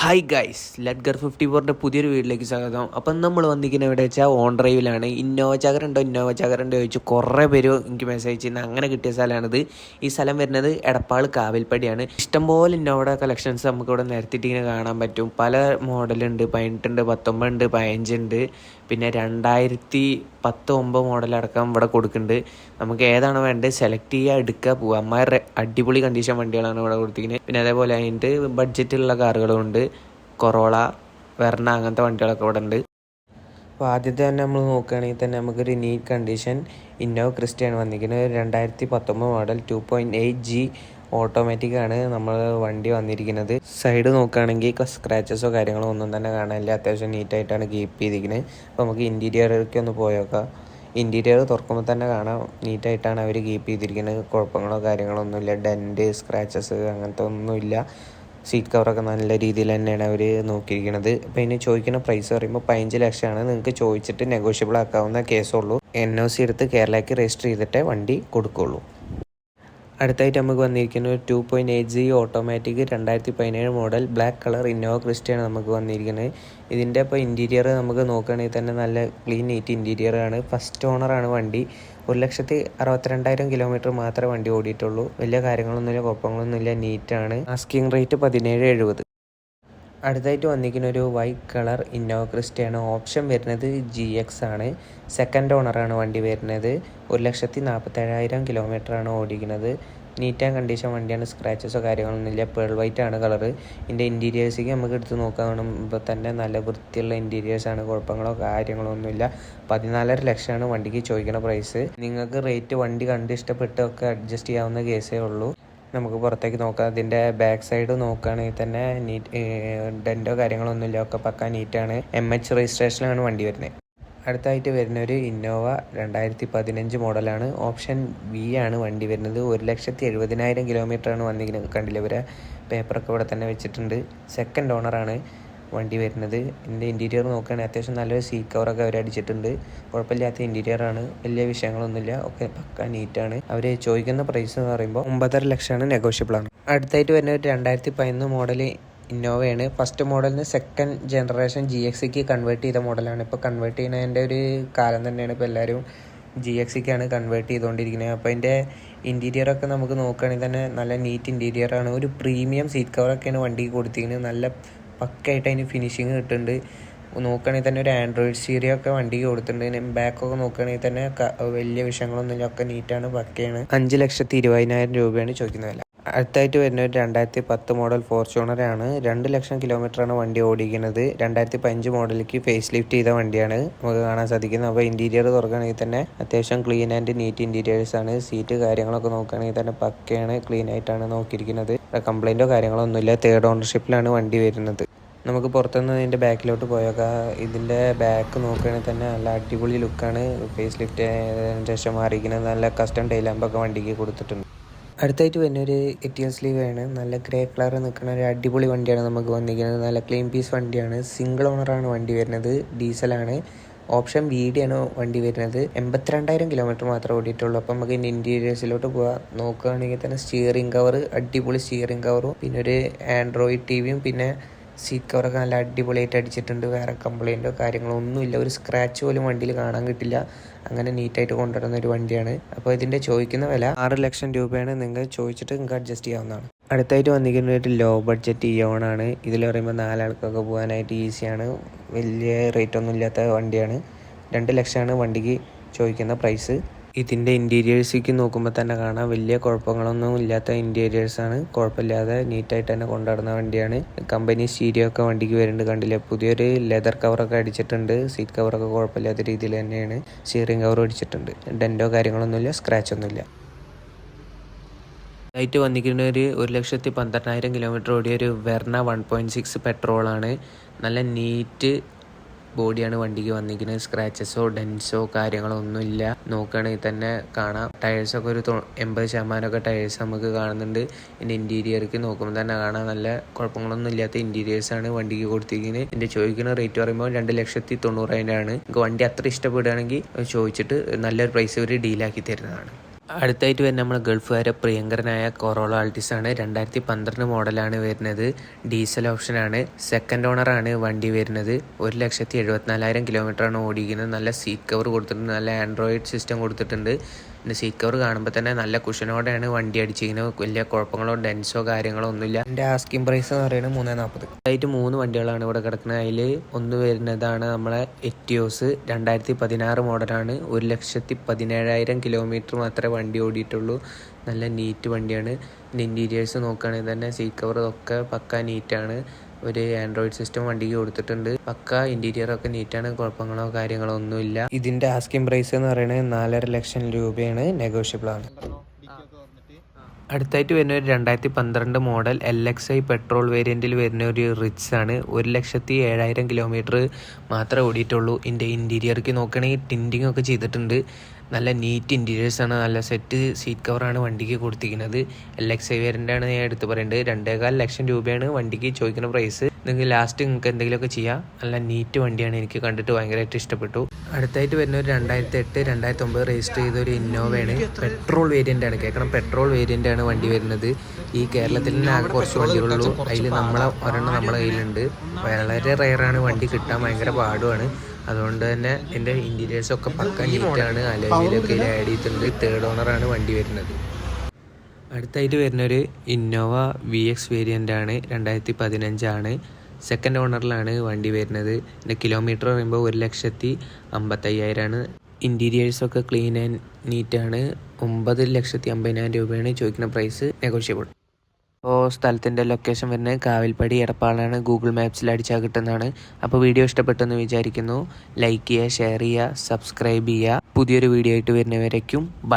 Hi guys, ലെഡ്ഗർ 54ൻ്റെ പുതിയൊരു വീട്ടിലേക്ക് സ്വാഗതം. അപ്പം നമ്മൾ വന്നിരിക്കുന്നത് എവിടെ വെച്ചാൽ ഓൺ ഡ്രൈവിലാണ്. ഇന്നോവ ചാകറുണ്ടോ ചോദിച്ചു കുറേ പേര് എനിക്ക് മെസ്സേജ് ചെയ്യുന്നത്. അങ്ങനെ കിട്ടിയ സ്ഥലമാണിത്. ഈ സ്ഥലം വരുന്നത് എടപ്പാൾ കാവിൽപ്പടിയാണ്. ഇഷ്ടംപോലെ ഇന്നോവയുടെ കളക്ഷൻസ് നമുക്ക് ഇവിടെ നിരത്തിയിട്ട് ഇങ്ങനെ കാണാൻ പറ്റും. പല മോഡലുണ്ട്, 18 ഉണ്ട്, 19 ഉണ്ട്, 15 ഉണ്ട്, പിന്നെ 2019 മോഡലടക്കം ഇവിടെ കൊടുക്കുന്നുണ്ട്. നമുക്ക് ഏതാണ് വേണ്ടത് സെലക്ട് ചെയ്യുക, എടുക്കുക, പോവുക. അമ്മാരുടെ അടിപൊളി കണ്ടീഷൻ വണ്ടികളാണ് ഇവിടെ കൊടുത്തിരിക്കുന്നത്. പിന്നെ അതേപോലെ അതിൻ്റെ ബഡ്ജറ്റുള്ള കാറുകളും ഉണ്ട്. കൊറോള, വെർണ അങ്ങനത്തെ വണ്ടികളൊക്കെ ഇവിടെ ഉണ്ട്. അപ്പോൾ ആദ്യത്തെ തന്നെ നമ്മൾ നോക്കുകയാണെങ്കിൽ തന്നെ നമുക്കൊരു നീറ്റ് കണ്ടീഷൻ ഇന്നോവ ക്രിസ്റ്റയാണ് വന്നിരിക്കുന്നത്. 2019 മോഡൽ 2.8G ഓട്ടോമാറ്റിക് ആണ് നമ്മൾ വണ്ടി വന്നിരിക്കുന്നത്. സൈഡ് നോക്കുകയാണെങ്കിൽ സ്ക്രാച്ചസോ കാര്യങ്ങളോ ഒന്നും തന്നെ കാണാനില്ല. അത്യാവശ്യം നീറ്റായിട്ടാണ് കീപ്പ് ചെയ്തിരിക്കുന്നത്. അപ്പോൾ നമുക്ക് ഇൻറ്റീരിയറിലേക്ക് ഒന്ന് പോയേക്കാം. ഇൻറ്റീരിയർ തുറക്കുമ്പോൾ തന്നെ കാണാം നീറ്റായിട്ടാണ് അവർ കീപ്പ് ചെയ്തിരിക്കുന്നത്. കുഴപ്പങ്ങളോ കാര്യങ്ങളോ ഒന്നുമില്ല. ഡെൻറ്റ്, സ്ക്രാച്ചസ് അങ്ങനത്തെ ഒന്നുമില്ല. സീറ്റ് കവറൊക്കെ നല്ല രീതിയിൽ തന്നെയാണ് അവർ നോക്കിയിരിക്കുന്നത്. അപ്പോൾ ഇനി ചോദിക്കുന്ന പ്രൈസ് പറയുമ്പോൾ 15 ലക്ഷമാണ്. നിങ്ങൾക്ക് ചോദിച്ചിട്ട് നെഗോഷ്യബിൾ ആക്കാവുന്ന കേസുള്ളൂ. NOC എടുത്ത് കേരളയ്ക്ക് രജിസ്റ്റർ ചെയ്തിട്ടേ വണ്ടി കൊടുക്കുകയുള്ളൂ. അടുത്തായിട്ട് നമുക്ക് വന്നിരിക്കുന്നത് 2.8G automatic 2017 model black colour Innova ക്രിസ്റ്റയാണ് നമുക്ക് വന്നിരിക്കുന്നത്. ഇതിൻ്റെ ഇപ്പോൾ ഇൻറ്റീരിയർ നമുക്ക് നോക്കുകയാണെങ്കിൽ തന്നെ നല്ല ക്ലീൻ നീറ്റ് ഇൻറ്റീരിയറാണ്. ഫസ്റ്റ് ഓണറാണ് വണ്ടി. 1,62,000 കിലോമീറ്റർ മാത്രമേ വണ്ടി ഓടിയിട്ടുള്ളൂ. വലിയ കാര്യങ്ങളൊന്നുമില്ല, കുഴപ്പങ്ങളൊന്നുമില്ല, നീറ്റാണ്. Asking rate 17,70. അടുത്തായിട്ട് വന്നിരിക്കുന്ന ഒരു വൈറ്റ് കളർ ഇന്നോവ ക്രിസ്റ്റയാണ്. ഓപ്ഷൻ വരുന്നത് GX ആണ്. സെക്കൻഡ് ഓണറാണ് വണ്ടി വരുന്നത്. 1,47,000 കിലോമീറ്ററാണ് ഓടിക്കുന്നത്. നീറ്റ് ആൻഡ് കണ്ടീഷൻ വണ്ടിയാണ്. സ്ക്രാച്ചസോ കാര്യങ്ങളൊന്നുമില്ല. പേൾ വൈറ്റ് ആണ് കളറ്. ഇതിൻ്റെ ഇൻറ്റീരിയേഴ്സിലേക്ക് നമുക്ക് എടുത്ത് നോക്കുകയാണെങ്കിൽ തന്നെ നല്ല വൃത്തിയുള്ള ഇൻറ്റീരിയേഴ്സാണ്. കുഴപ്പങ്ങളോ കാര്യങ്ങളോ ഒന്നുമില്ല. 14.5 ലക്ഷമാണ് വണ്ടിക്ക് ചോദിക്കുന്ന പ്രൈസ്. നിങ്ങൾക്ക് റേറ്റ് വണ്ടി കണ്ട് ഇഷ്ടപ്പെട്ടൊക്കെ അഡ്ജസ്റ്റ് ചെയ്യാവുന്ന കേസേ ഉള്ളൂ. നമുക്ക് പുറത്തേക്ക് നോക്കാം. അതിൻ്റെ ബാക്ക് സൈഡ് നോക്കുകയാണെങ്കിൽ തന്നെ നീറ്റ്, ഡെൻറ്റോ കാര്യങ്ങളൊന്നുമില്ല, ഒക്കെ പക്കാ നീറ്റാണ്. MH രജിസ്ട്രേഷനിലാണ് വണ്ടി വരുന്നത്. അടുത്തായിട്ട് വരുന്ന ഒരു ഇന്നോവ 2015 മോഡലാണ്. ഓപ്ഷൻ B ആണ് വണ്ടി വരുന്നത്. 1,70,000 കിലോമീറ്ററാണ് വന്നിരിക്കുന്നത്. കണ്ടില്ല, ഇവരെ പേപ്പറൊക്കെ ഇവിടെ തന്നെ വെച്ചിട്ടുണ്ട്. സെക്കൻഡ് ഓണറാണ് വണ്ടി വരുന്നത്. ഇതിൻ്റെ ഇൻറ്റീരിയർ നോക്കുകയാണെങ്കിൽ അത്യാവശ്യം നല്ലൊരു സീറ്റ് കവറൊക്കെ അവർ അടിച്ചിട്ടുണ്ട്. കുഴപ്പമില്ലാത്ത ഇൻറ്റീരിയറാണ്. വലിയ വിഷയങ്ങളൊന്നുമില്ല, ഒക്കെ പക്ക നീറ്റാണ്. അവർ ചോദിക്കുന്ന പ്രൈസ് എന്ന് പറയുമ്പോൾ 9.5 ലക്ഷമാണ്, നെഗോഷ്യബിളാണ്. അടുത്തായിട്ട് വരുന്ന ഒരു 2011 മോഡൽ ഇന്നോവയാണ്. ഫസ്റ്റ് മോഡലിന് സെക്കൻഡ് ജനറേഷൻ GXക്ക് കൺവേർട്ട് ചെയ്ത മോഡലാണ്. ഇപ്പോൾ കൺവേർട്ട് ചെയ്യുന്നതിൻ്റെ ഒരു കാലം തന്നെയാണ്. ഇപ്പോൾ എല്ലാവരും GXക്കാണ് കൺവേർട്ട് ചെയ്തുകൊണ്ടിരിക്കുന്നത്. അപ്പോൾ അതിൻ്റെ ഇൻറ്റീരിയറൊക്കെ നമുക്ക് നോക്കുകയാണെങ്കിൽ തന്നെ നല്ല നീറ്റ് ഇൻറ്റീരിയറാണ്. ഒരു പ്രീമിയം സീറ്റ് കവറൊക്കെയാണ് വണ്ടിക്ക് കൊടുത്തിരിക്കുന്നത്. നല്ല പക്കയായിട്ട് അതിന് ഫിനിഷിങ് കിട്ടുന്നുണ്ട്. നോക്കുകയാണെങ്കിൽ തന്നെ ഒരു ആൻഡ്രോയിഡ് സ്റ്റീരിയോ ഒക്കെ വണ്ടിക്ക് കൊടുത്തിട്ടുണ്ട്. ബാക്കൊക്കെ നോക്കുകയാണെങ്കിൽ തന്നെ വലിയ വിഷയങ്ങളൊന്നുമില്ല, ഒക്കെ നീറ്റാണ്, പക്കയാണ്. 5,20,000 രൂപയാണ് ചോദിക്കുന്ന വില. അടുത്തായിട്ട് വരുന്ന ഒരു 2010 മോഡൽ ഫോർച്യൂണറാണ്. 2 ലക്ഷം കിലോമീറ്ററാണ് വണ്ടി ഓടിക്കുന്നത്. 2005 മോഡലിലേക്ക് ഫേസ് ലിഫ്റ്റ് ചെയ്ത വണ്ടിയാണ് നമുക്ക് കാണാൻ സാധിക്കുന്നത്. അപ്പോൾ ഇൻറ്റീരിയർ തുറക്കുകയാണെങ്കിൽ തന്നെ അത്യാവശ്യം ക്ലീൻ ആൻഡ് നീറ്റ് ഇൻറ്റീരിയേഴ്സാണ്. സീറ്റ് കാര്യങ്ങളൊക്കെ നോക്കുകയാണെങ്കിൽ തന്നെ പക്കയാണ്, ക്ലീൻ ആയിട്ടാണ് നോക്കിയിരിക്കുന്നത്. കംപ്ലൈൻറ്റോ കാര്യങ്ങളോ ഒന്നുമില്ല. തേർഡ് ഓണർഷിപ്പിലാണ് വണ്ടി വരുന്നത്. നമുക്ക് പുറത്തുനിന്ന് ഇതിൻ്റെ ബാക്കിലോട്ട് പോയേക്കാം. ഇതിൻ്റെ ബാക്ക് നോക്കുകയാണെങ്കിൽ തന്നെ നല്ല അടിപൊളി ലുക്കാണ്. ഫേസ് ലിഫ്റ്റ് ശേഷം മാറിയിരിക്കുന്നത്. നല്ല കസ്റ്റം ടൈൽ ലാമ്പൊക്കെ വണ്ടിക്ക് കൊടുത്തിട്ടുണ്ട്. അടുത്തായിട്ട് വരുന്ന ഒരു എറ്റിയൻ സ്ലീവാണ്. നല്ല ഗ്രേ കളർ നിൽക്കുന്ന ഒരു അടിപൊളി വണ്ടിയാണ് നമുക്ക് വന്നിരിക്കുന്നത്. നല്ല ക്ലീൻ പീസ് വണ്ടിയാണ്. സിംഗിൾ ഓണറാണ് വണ്ടി വരുന്നത്. ഡീസലാണ്. ഓപ്ഷൻ BD ആണ് വണ്ടി വരുന്നത്. 82,000 കിലോമീറ്റർ മാത്രമേ ഓടിയിട്ടുള്ളൂ. അപ്പോൾ നമുക്ക് ഇതിൻ്റെ ഇൻറ്റീരിയേഴ്സിലോട്ട് പോകാം. നോക്കുകയാണെങ്കിൽ തന്നെ സ്റ്റിയറിംഗ് കവർ, അടിപൊളി സ്റ്റിയറിംഗ് കവറും പിന്നെ ഒരു ആൻഡ്രോയിഡ് TVയും പിന്നെ സീറ്റ് കവറൊക്കെ നല്ല അടിപൊളിയായിട്ട് അടിച്ചിട്ടുണ്ട്. വേറെ കംപ്ലൈൻറ്റോ കാര്യങ്ങളോ ഒന്നുമില്ല. ഒരു സ്ക്രാച്ച് പോലും വണ്ടിയിൽ കാണാൻ കിട്ടില്ല. അങ്ങനെ നീറ്റായിട്ട് കൊണ്ടുവരുന്ന ഒരു വണ്ടിയാണ്. അപ്പോൾ ഇതിൻ്റെ ചോദിക്കുന്ന വില 6 ലക്ഷം രൂപയാണ്. നിങ്ങൾ ചോദിച്ചിട്ട് നിങ്ങൾക്ക് അഡ്ജസ്റ്റ് ചെയ്യാവുന്നതാണ്. അടുത്തായിട്ട് വന്നിരിക്കുന്ന ഒരു ലോ ബഡ്ജറ്റ് ഇയോൺ ആണ്. ഇതിൽ പറയുമ്പോൾ 4 ആൾക്കൊക്കെ പോകാനായിട്ട് ഈസിയാണ്. വലിയ റേറ്റ് ഒന്നും ഇല്ലാത്ത വണ്ടിയാണ്. 2 ലക്ഷമാണ് വണ്ടിക്ക് ചോദിക്കുന്ന പ്രൈസ്. ഇതിൻ്റെ ഇൻറ്റീരിയേഴ്സിലേക്ക് നോക്കുമ്പോൾ തന്നെ കാണാം വലിയ കുഴപ്പങ്ങളൊന്നും ഇല്ലാത്ത ഇൻറ്റീരിയേഴ്സാണ്. കുഴപ്പമില്ലാതെ നീറ്റായിട്ട് തന്നെ കൊണ്ടുവരുന്ന വണ്ടിയാണ്. കമ്പനി സ്റ്റീരിയോ ഒക്കെ വണ്ടിക്ക് വരുന്നുണ്ട്. കണ്ടില്ലേ, പുതിയൊരു ലെതർ കവറൊക്കെ അടിച്ചിട്ടുണ്ട്. സീറ്റ് കവറൊക്കെ കുഴപ്പമില്ലാത്ത രീതിയിൽ തന്നെയാണ്. സ്റ്റിയറിംഗ് കവർ അടിച്ചിട്ടുണ്ട്. ഡെൻറ്റോ കാര്യങ്ങളൊന്നുമില്ല, സ്ക്രാച്ച് ഒന്നുമില്ല. ആയിട്ട് വന്നിരിക്കുന്ന ഒരു 1,12,000 കിലോമീറ്റർ ഓടിയ ഒരു വെർണ 1.6 പെട്രോളാണ്. നല്ല നീറ്റ് ബോഡിയാണ് വണ്ടിക്ക് വന്നിരിക്കുന്നത്. സ്ക്രാച്ചസോ ഡെൻസോ കാര്യങ്ങളോ ഒന്നുമില്ല. നോക്കുകയാണെങ്കിൽ തന്നെ കാണാം ടയേഴ്സൊക്കെ ഒരു 80% ടയേഴ്സ് നമുക്ക് കാണുന്നുണ്ട്. ഇതിൻ്റെ ഇൻറ്റീരിയർക്ക് നോക്കുമ്പോൾ തന്നെ കാണാം നല്ല കുഴപ്പങ്ങളൊന്നും ഇല്ലാത്ത ഇൻറ്റീരിയേഴ്സാണ് വണ്ടിക്ക് കൊടുത്തിരിക്കുന്നത്. ഇതിൻ്റെ ചോദിക്കുന്ന റേറ്റ് പറയുമ്പോൾ 2,90,000 ആണ്. നിങ്ങൾക്ക് വണ്ടി അത്ര ഇഷ്ടപ്പെടുകയാണെങ്കിൽ ചോദിച്ചിട്ട് നല്ലൊരു പ്രൈസ് ഒരു ഡീലാക്കി തരുന്നതാണ്. അടുത്തായിട്ട് വരുന്ന നമ്മൾ ഗൾഫുകാരെ പ്രിയങ്കരനായ കൊറോള ആൾട്ടിസാണ്. 2012 മോഡലാണ് വരുന്നത്. ഡീസൽ ഓപ്ഷനാണ്. സെക്കൻഡ് ഓണറാണ് വണ്ടി വരുന്നത്. 1,74,000 കിലോമീറ്ററാണ് ഓടിക്കുന്നത്. നല്ല സീറ്റ് കവർ കൊടുത്തിട്ടുണ്ട്, നല്ല ആൻഡ്രോയിഡ് സിസ്റ്റം കൊടുത്തിട്ടുണ്ട്. പിന്നെ സീറ്റ് കവർ കാണുമ്പോൾ തന്നെ നല്ല കുഷനോടെയാണ് വണ്ടി അടിച്ചിരിക്കുന്നത്. വലിയ കുഴപ്പങ്ങളോ ഡെൻസോ കാര്യങ്ങളോ ഒന്നുമില്ല. എൻ്റെ ആസ്കിംഗ് പ്രൈസ് എന്ന് പറയുന്നത് 340. ആയിട്ട് 3 വണ്ടികളാണ് ഇവിടെ കിടക്കുന്നത്. അതിൽ ഒന്ന് വരുന്നതാണ് നമ്മളെ എറ്റിയോസ്. 2016 മോഡലാണ്. 1,17,000 കിലോമീറ്റർ മാത്രമേ വണ്ടി ഓടിയിട്ടുള്ളൂ. നല്ല നീറ്റ് വണ്ടിയാണ്. ഇൻറ്റീരിയേഴ്സ് നോക്കുകയാണെങ്കിൽ തന്നെ സീറ്റ് കവർ ഒക്കെ പക്ക നീറ്റാണ്. ഒരു ആൻഡ്രോയിഡ് സിസ്റ്റം വണ്ടിക്ക് കൊടുത്തിട്ടുണ്ട്. പക്ക ഇൻറ്റീരിയറൊക്കെ നീറ്റാണ്, കുഴപ്പങ്ങളോ കാര്യങ്ങളോ ഒന്നുമില്ല. ഇതിൻ്റെ ആസ്കിംഗ് പ്രൈസ് എന്ന് പറയുന്നത് 4.5 ലക്ഷം രൂപയാണ്. നെഗോഷ്യബിൾ ആണ്. അടുത്തായിട്ട് വരുന്ന ഒരു 2012 മോഡൽ LXi പെട്രോൾ വേരിയൻറ്റിൽ വരുന്ന ഒരു റിച്ച് ആണ്. 1,07,000 കിലോമീറ്റർ മാത്രമേ ഓടിയിട്ടുള്ളൂ. ഇതിൻ്റെ ഇൻറ്റീരിയർക്ക് നോക്കുകയാണെങ്കിൽ ടിൻറ്റിങ് ഒക്കെ ചെയ്തിട്ടുണ്ട്. നല്ല നീറ്റ് ഇൻറ്റീരിയേഴ്സാണ്. നല്ല സെറ്റ് സീറ്റ് കവറാണ് വണ്ടിക്ക് കൊടുത്തിരിക്കുന്നത്. LXi വേരിയൻ്റാണ് ഞാൻ എടുത്ത് പറയുന്നത്. 2.25 ലക്ഷം രൂപയാണ് വണ്ടിക്ക് ചോദിക്കുന്ന പ്രൈസ്. നിങ്ങൾക്ക് ലാസ്റ്റ് നിങ്ങൾക്ക് എന്തെങ്കിലുമൊക്കെ ചെയ്യാം. നല്ല നീറ്റ് വണ്ടിയാണ്, എനിക്ക് കണ്ടിട്ട് ഭയങ്കരമായിട്ട് ഇഷ്ടപ്പെട്ടു. അടുത്തായിട്ട് വരുന്ന ഒരു 2008, 2009 രജിസ്റ്റർ ചെയ്ത ഒരു ഇന്നോവയാണ്. പെട്രോൾ വേരിയൻ്റാണ്. കേൾക്കണം, പെട്രോൾ വേരിയൻ്റാണ് വണ്ടി വരുന്നത്. ഈ കേരളത്തിൽ തന്നെ ആകെ കുറച്ച് വണ്ടികളുള്ളൂ. അതിൽ ഒരെണ്ണം നമ്മളെ കയ്യിലുണ്ട്. വളരെ റെയറാണ്, വണ്ടി കിട്ടാൻ ഭയങ്കര പാടുമാണ്. അതുകൊണ്ട് തന്നെ എൻ്റെ ഇൻറ്റീരിയേഴ്സൊക്കെ പക്ക നീറ്റാണ്. അലോയിലൊക്കെ ആഡ് ചെയ്തിട്ടുണ്ട്. തേർഡ് ഓണറാണ് വണ്ടി വരുന്നത്. അടുത്തായിട്ട് വരുന്നൊരു ഇന്നോവ VX വേരിയൻ്റാണ്. 2015 ആണ്. സെക്കൻഡ് ഓണറിലാണ് വണ്ടി വരുന്നത്. എൻ്റെ കിലോമീറ്റർ പറയുമ്പോൾ 1,55,000 ആണ്. ഇൻറ്റീരിയേഴ്സൊക്കെ ക്ലീൻ ആൻഡ് നീറ്റാണ്. 9,50,000 രൂപയാണ് ചോദിക്കുന്ന പ്രൈസ്. നെഗോഷ്യബിൾ. അപ്പോൾ സ്ഥലത്തിൻ്റെ ലൊക്കേഷൻ വരുന്നത് കാവിൽപ്പടി എടപ്പാളാണ്. ഗൂഗിൾ മാപ്സിൽ അടിച്ചാൽ കിട്ടുന്നതാണ്. അപ്പോൾ വീഡിയോ ഇഷ്ടപ്പെട്ടെന്ന് വിചാരിക്കുന്നു. ലൈക്ക് ചെയ്യുക, ഷെയർ ചെയ്യുക, സബ്സ്ക്രൈബ് ചെയ്യുക. പുതിയൊരു വീഡിയോ ആയിട്ട് വരുന്നവരേക്കും ബൈ.